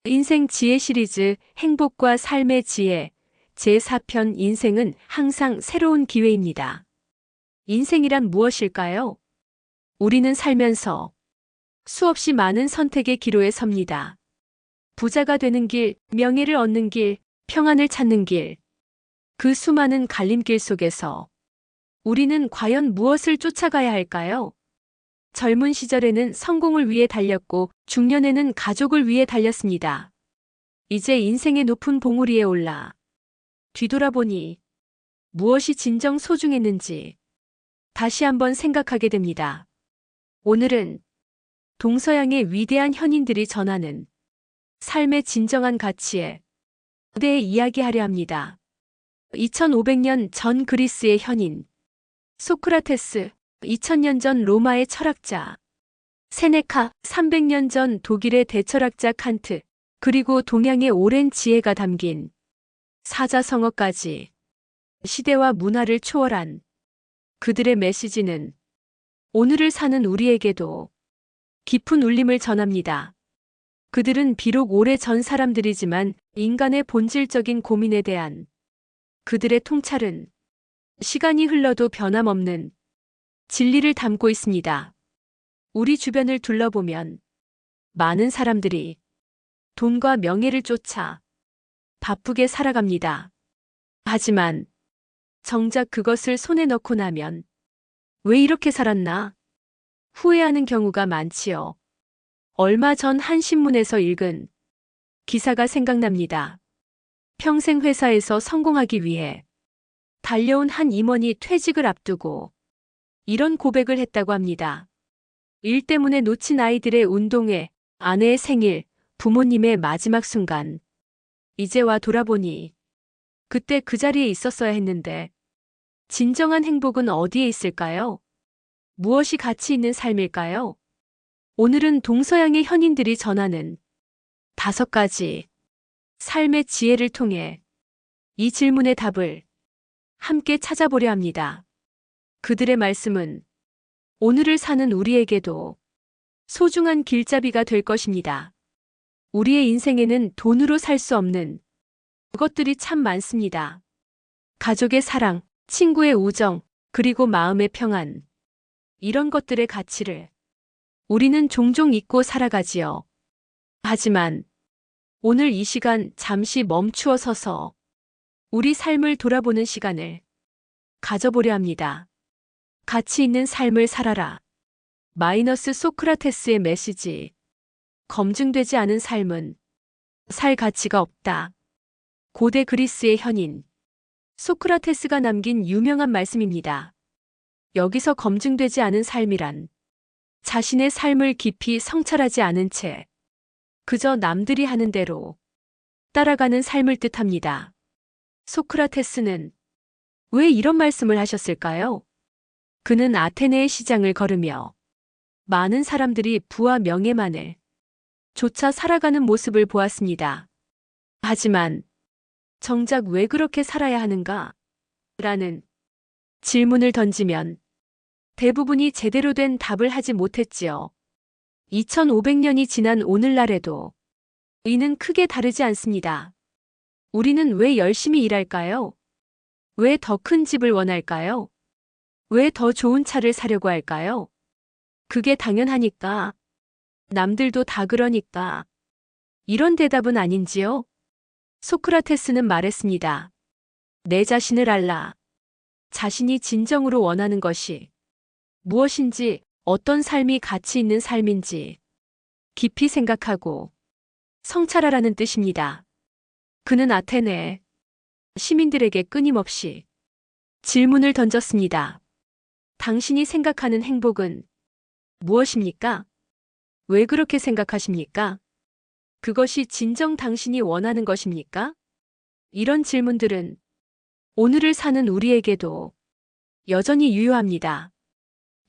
인생 지혜 시리즈 행복과 삶의 지혜 제4편 인생은 항상 새로운 기회입니다. 인생이란 무엇일까요? 우리는 살면서 수없이 많은 선택의 기로에 섭니다. 부자가 되는 길, 명예를 얻는 길, 평안을 찾는 길. 그 수많은 갈림길 속에서 우리는 과연 무엇을 쫓아가야 할까요? 젊은 시절에는 성공을 위해 달렸고 중년에는 가족을 위해 달렸습니다. 이제 인생의 높은 봉우리에 올라 뒤돌아보니 무엇이 진정 소중했는지 다시 한번 생각하게 됩니다. 오늘은 동서양의 위대한 현인들이 전하는 삶의 진정한 가치에 대해 이야기하려 합니다. 2500년 전 그리스의 현인 소크라테스, 2000년 전 로마의 철학자 세네카, 300년 전 독일의 대철학자 칸트, 그리고 동양의 오랜 지혜가 담긴 사자성어까지 시대와 문화를 초월한 그들의 메시지는 오늘을 사는 우리에게도 깊은 울림을 전합니다. 그들은 비록 오래전 사람들이지만 인간의 본질적인 고민에 대한 그들의 통찰은 시간이 흘러도 변함없는 진리를 담고 있습니다. 우리 주변을 둘러보면 많은 사람들이 돈과 명예를 쫓아 바쁘게 살아갑니다. 하지만 정작 그것을 손에 넣고 나면 왜 이렇게 살았나 후회하는 경우가 많지요. 얼마 전 한 신문에서 읽은 기사가 생각납니다. 평생 회사에서 성공하기 위해 달려온 한 임원이 퇴직을 앞두고 이런 고백을 했다고 합니다. 일 때문에 놓친 아이들의 운동회, 아내의 생일, 부모님의 마지막 순간. 이제와 돌아보니 그때 그 자리에 있었어야 했는데 진정한 행복은 어디에 있을까요? 무엇이 가치 있는 삶일까요? 오늘은 동서양의 현인들이 전하는 5가지 삶의 지혜를 통해 이 질문의 답을 함께 찾아보려 합니다. 그들의 말씀은 오늘을 사는 우리에게도 소중한 길잡이가 될 것입니다. 우리의 인생에는 돈으로 살 수 없는 것들이 참 많습니다. 가족의 사랑, 친구의 우정, 그리고 마음의 평안. 이런 것들의 가치를 우리는 종종 잊고 살아가지요. 하지만 오늘 이 시간 잠시 멈추어 서서 우리 삶을 돌아보는 시간을 가져보려 합니다. 가치 있는 삶을 살아라. 마이너스 소크라테스의 메시지. 검증되지 않은 삶은 살 가치가 없다. 고대 그리스의 현인 소크라테스가 남긴 유명한 말씀입니다. 여기서 검증되지 않은 삶이란 자신의 삶을 깊이 성찰하지 않은 채 그저 남들이 하는 대로 따라가는 삶을 뜻합니다. 소크라테스는 왜 이런 말씀을 하셨을까요? 그는 아테네의 시장을 걸으며 많은 사람들이 부와 명예만을 쫓아 살아가는 모습을 보았습니다. 하지만 정작 왜 그렇게 살아야 하는가? 라는 질문을 던지면 대부분이 제대로 된 답을 하지 못했지요. 2500년이 지난 오늘날에도 이는 크게 다르지 않습니다. 우리는 왜 열심히 일할까요? 왜 더 큰 집을 원할까요? 왜 더 좋은 차를 사려고 할까요? 그게 당연하니까. 남들도 다 그러니까. 이런 대답은 아닌지요? 소크라테스는 말했습니다. 내 자신을 알라. 자신이 진정으로 원하는 것이 무엇인지, 어떤 삶이 가치 있는 삶인지 깊이 생각하고 성찰하라는 뜻입니다. 그는 아테네 시민들에게 끊임없이 질문을 던졌습니다. 당신이 생각하는 행복은 무엇입니까? 왜 그렇게 생각하십니까? 그것이 진정 당신이 원하는 것입니까? 이런 질문들은 오늘을 사는 우리에게도 여전히 유효합니다.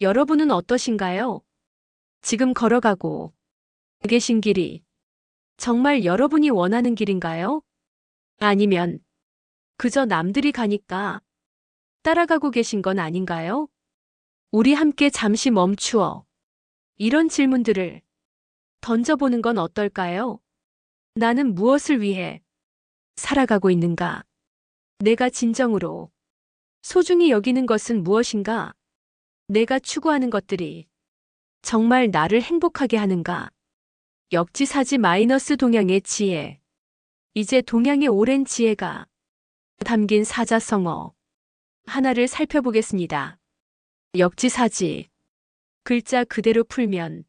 여러분은 어떠신가요? 지금 걸어가고 계신 길이 정말 여러분이 원하는 길인가요? 아니면 그저 남들이 가니까 따라가고 계신 건 아닌가요? 우리 함께 잠시 멈추어 이런 질문들을 던져보는 건 어떨까요? 나는 무엇을 위해 살아가고 있는가? 내가 진정으로 소중히 여기는 것은 무엇인가? 내가 추구하는 것들이 정말 나를 행복하게 하는가? 역지사지 마이너스 동양의 지혜. 이제 동양의 오랜 지혜가 담긴 사자성어 하나를 살펴보겠습니다. 역지사지. 글자 그대로 풀면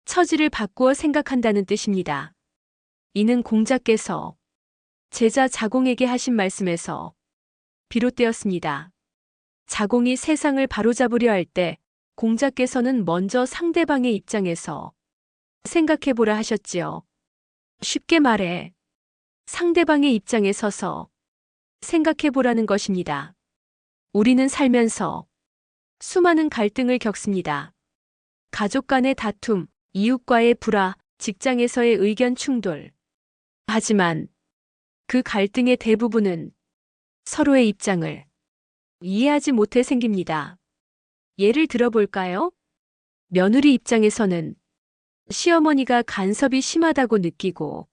처지를 바꾸어 생각한다는 뜻입니다. 이는 공자께서 제자 자공에게 하신 말씀에서 비롯되었습니다. 자공이 세상을 바로잡으려 할 때 공자께서는 먼저 상대방의 입장에서 생각해보라 하셨지요. 쉽게 말해 상대방의 입장에 서서 생각해보라는 것입니다. 우리는 살면서 수많은 갈등을 겪습니다. 가족 간의 다툼, 이웃과의 불화, 직장에서의 의견 충돌. 하지만 그 갈등의 대부분은 서로의 입장을 이해하지 못해 생깁니다. 예를 들어볼까요? 며느리 입장에서는 시어머니가 간섭이 심하다고 느끼고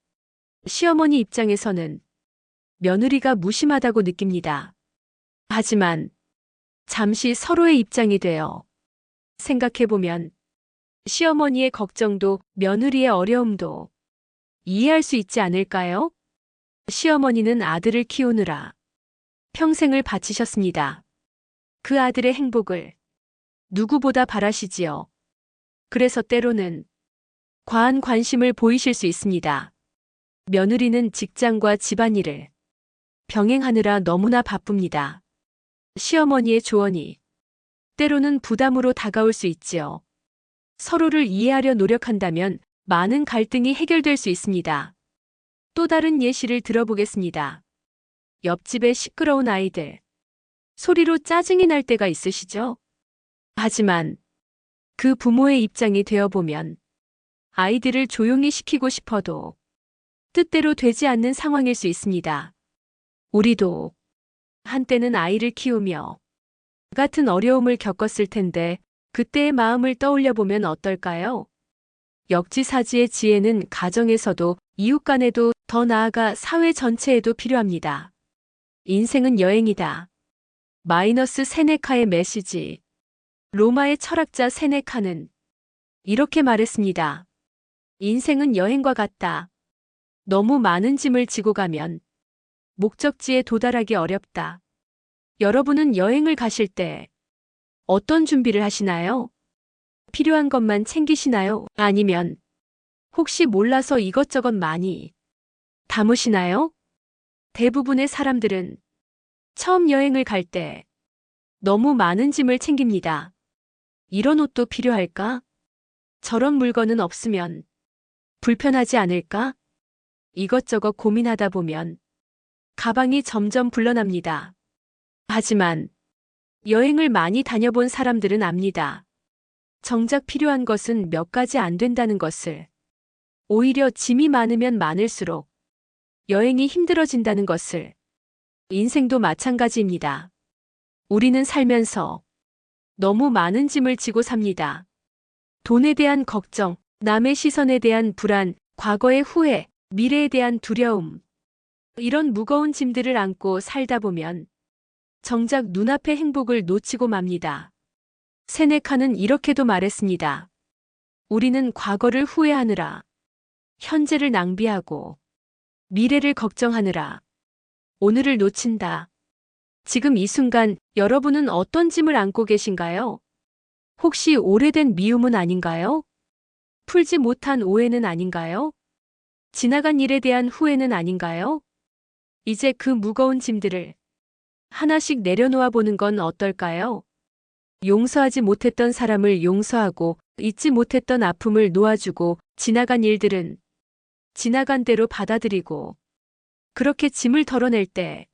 시어머니 입장에서는 며느리가 무심하다고 느낍니다. 하지만 잠시 서로의 입장이 되어 생각해보면 시어머니의 걱정도 며느리의 어려움도 이해할 수 있지 않을까요? 시어머니는 아들을 키우느라 평생을 바치셨습니다. 그 아들의 행복을 누구보다 바라시지요. 그래서 때로는 과한 관심을 보이실 수 있습니다. 며느리는 직장과 집안일을 병행하느라 너무나 바쁩니다. 시어머니의 조언이 때로는 부담으로 다가올 수 있지요. 서로를 이해하려 노력한다면 많은 갈등이 해결될 수 있습니다. 또 다른 예시를 들어보겠습니다. 옆집의 시끄러운 아이들. 소리로 짜증이 날 때가 있으시죠? 하지만 그 부모의 입장이 되어보면 아이들을 조용히 시키고 싶어도 뜻대로 되지 않는 상황일 수 있습니다. 우리도 한때는 아이를 키우며 같은 어려움을 겪었을 텐데 그때의 마음을 떠올려 보면 어떨까요? 역지사지의 지혜는 가정에서도 이웃 간에도 더 나아가 사회 전체에도 필요합니다. 인생은 여행이다. 마이너스 세네카의 메시지. 로마의 철학자 세네카는 이렇게 말했습니다. 인생은 여행과 같다. 너무 많은 짐을 지고 가면 목적지에 도달하기 어렵다. 여러분은 여행을 가실 때 어떤 준비를 하시나요? 필요한 것만 챙기시나요? 아니면 혹시 몰라서 이것저것 많이 담으시나요? 대부분의 사람들은 처음 여행을 갈 때 너무 많은 짐을 챙깁니다. 이런 옷도 필요할까? 저런 물건은 없으면 불편하지 않을까? 이것저것 고민하다 보면 가방이 점점 불러납니다. 하지만 여행을 많이 다녀본 사람들은 압니다. 정작 필요한 것은 몇 가지 안 된다는 것을. 오히려 짐이 많으면 많을수록 여행이 힘들어진다는 것을. 인생도 마찬가지입니다. 우리는 살면서 너무 많은 짐을 지고 삽니다. 돈에 대한 걱정, 남의 시선에 대한 불안, 과거의 후회, 미래에 대한 두려움. 이런 무거운 짐들을 안고 살다 보면 정작 눈앞의 행복을 놓치고 맙니다. 세네카는 이렇게도 말했습니다. 우리는 과거를 후회하느라 현재를 낭비하고 미래를 걱정하느라 오늘을 놓친다. 지금 이 순간 여러분은 어떤 짐을 안고 계신가요? 혹시 오래된 미움은 아닌가요? 풀지 못한 오해는 아닌가요? 지나간 일에 대한 후회는 아닌가요? 이제 그 무거운 짐들을 하나씩 내려놓아 보는 건 어떨까요? 용서하지 못했던 사람을 용서하고 잊지 못했던 아픔을 놓아주고 지나간 일들은 지나간 대로 받아들이고 그렇게 짐을 덜어낼 때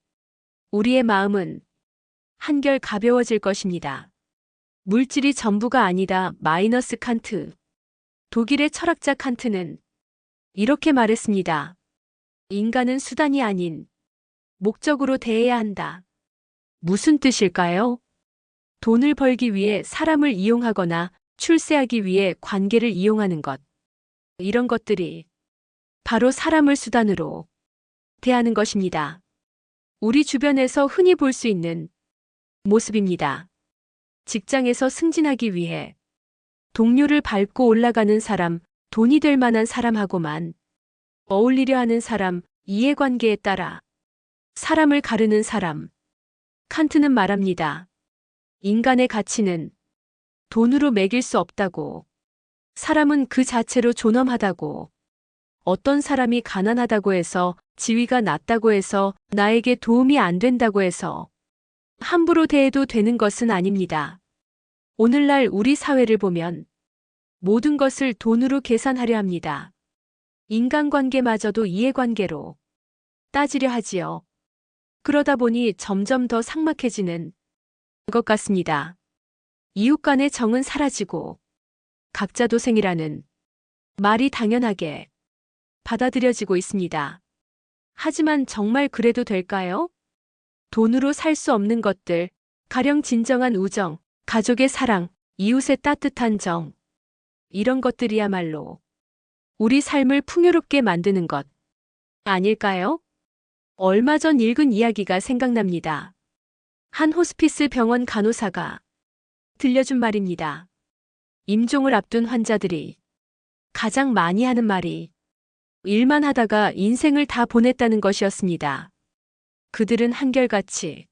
우리의 마음은 한결 가벼워질 것입니다. 물질이 전부가 아니다. 마이너스 칸트. 독일의 철학자 칸트는 이렇게 말했습니다. 인간은 수단이 아닌 목적으로 대해야 한다. 무슨 뜻일까요? 돈을 벌기 위해 사람을 이용하거나 출세하기 위해 관계를 이용하는 것. 이런 것들이 바로 사람을 수단으로 대하는 것입니다. 우리 주변에서 흔히 볼 수 있는 모습입니다. 직장에서 승진하기 위해 동료를 밟고 올라가는 사람, 돈이 될 만한 사람하고만 어울리려 하는 사람, 이해관계에 따라 사람을 가르는 사람. 칸트는 말합니다. 인간의 가치는 돈으로 매길 수 없다고. 사람은 그 자체로 존엄하다고. 어떤 사람이 가난하다고 해서, 지위가 낮다고 해서, 나에게 도움이 안 된다고 해서 함부로 대해도 되는 것은 아닙니다. 오늘날 우리 사회를 보면 모든 것을 돈으로 계산하려 합니다. 인간관계마저도 이해관계로 따지려 하지요. 그러다 보니 점점 더 삭막해지는 것 같습니다. 이웃 간의 정은 사라지고 각자 도생이라는 말이 당연하게 받아들여지고 있습니다. 하지만 정말 그래도 될까요? 돈으로 살 수 없는 것들, 가령 진정한 우정, 가족의 사랑, 이웃의 따뜻한 정, 이런 것들이야말로 우리 삶을 풍요롭게 만드는 것 아닐까요? 얼마 전 읽은 이야기가 생각납니다. 한 호스피스 병원 간호사가 들려준 말입니다. 임종을 앞둔 환자들이 가장 많이 하는 말이 일만 하다가 인생을 다 보냈다는 것이었습니다. 그들은 한결같이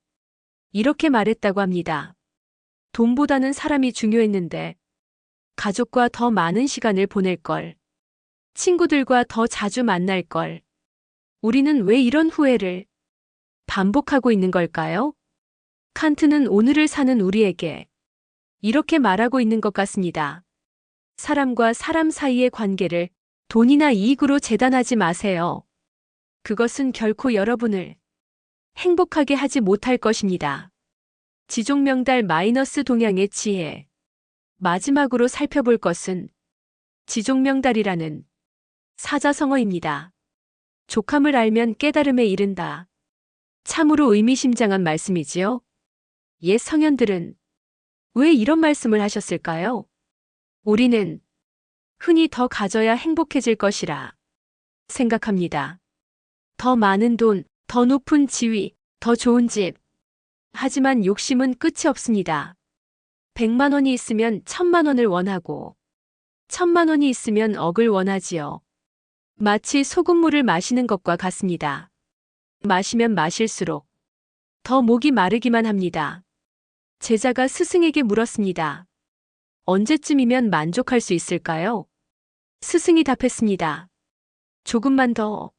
이렇게 말했다고 합니다. 돈보다는 사람이 중요했는데 가족과 더 많은 시간을 보낼 걸. 친구들과 더 자주 만날 걸. 우리는 왜 이런 후회를 반복하고 있는 걸까요? 칸트는 오늘을 사는 우리에게 이렇게 말하고 있는 것 같습니다. 사람과 사람 사이의 관계를 돈이나 이익으로 재단하지 마세요. 그것은 결코 여러분을 행복하게 하지 못할 것입니다. 지종명달 마이너스 동향의 지혜. 마지막으로 살펴볼 것은 지종명달이라는 사자성어입니다. 족함을 알면 깨달음에 이른다. 참으로 의미심장한 말씀이지요. 옛 성현들은 왜 이런 말씀을 하셨을까요? 우리는 흔히 더 가져야 행복해질 것이라 생각합니다. 더 많은 돈, 더 높은 지위, 더 좋은 집. 하지만 욕심은 끝이 없습니다. 100만 원이 있으면 1000만 원을 원하고 1000만 원이 있으면 억을 원하지요. 마치 소금물을 마시는 것과 같습니다. 마시면 마실수록 더 목이 마르기만 합니다. 제자가 스승에게 물었습니다. 언제쯤이면 만족할 수 있을까요? 스승이 답했습니다. 조금만 더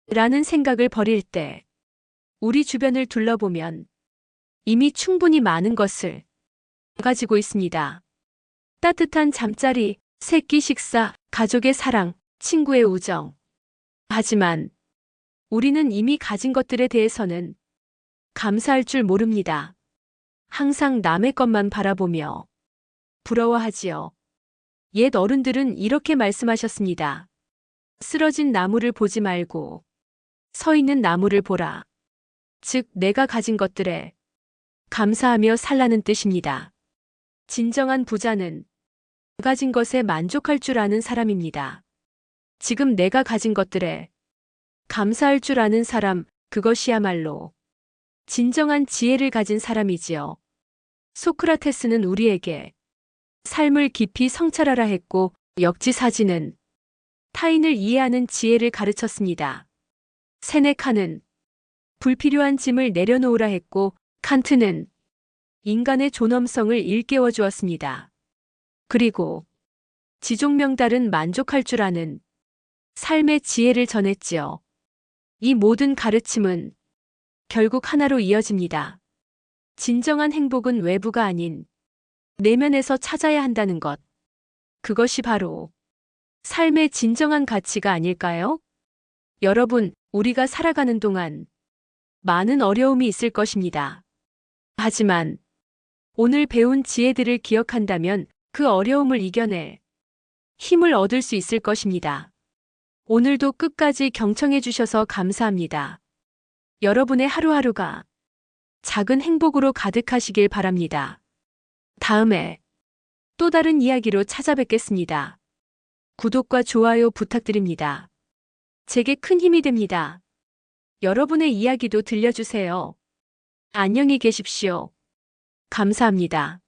라는 생각을 버릴 때 우리 주변을 둘러보면 이미 충분히 많은 것을 가지고 있습니다. 따뜻한 잠자리, 새끼 식사, 가족의 사랑, 친구의 우정. 하지만 우리는 이미 가진 것들에 대해서는 감사할 줄 모릅니다. 항상 남의 것만 바라보며 부러워하지요. 옛 어른들은 이렇게 말씀하셨습니다. 쓰러진 나무를 보지 말고 서 있는 나무를 보라. 즉, 내가 가진 것들에 감사하며 살라는 뜻입니다. 진정한 부자는 가진 것에 만족할 줄 아는 사람입니다. 지금 내가 가진 것들에 감사할 줄 아는 사람, 그것이야말로 진정한 지혜를 가진 사람이지요. 소크라테스는 우리에게 삶을 깊이 성찰하라 했고 역지사지는 타인을 이해하는 지혜를 가르쳤습니다. 세네카는 불필요한 짐을 내려놓으라 했고 칸트는 인간의 존엄성을 일깨워 주었습니다. 그리고 지종명달은 만족할 줄 아는 삶의 지혜를 전했지요. 이 모든 가르침은 결국 하나로 이어집니다. 진정한 행복은 외부가 아닌 내면에서 찾아야 한다는 것. 그것이 바로 삶의 진정한 가치가 아닐까요? 여러분, 우리가 살아가는 동안 많은 어려움이 있을 것입니다. 하지만 오늘 배운 지혜들을 기억한다면 그 어려움을 이겨낼 힘을 얻을 수 있을 것입니다. 오늘도 끝까지 경청해 주셔서 감사합니다. 여러분의 하루하루가 작은 행복으로 가득하시길 바랍니다. 다음에 또 다른 이야기로 찾아뵙겠습니다. 구독과 좋아요 부탁드립니다. 제게 큰 힘이 됩니다. 여러분의 이야기도 들려주세요. 안녕히 계십시오. 감사합니다.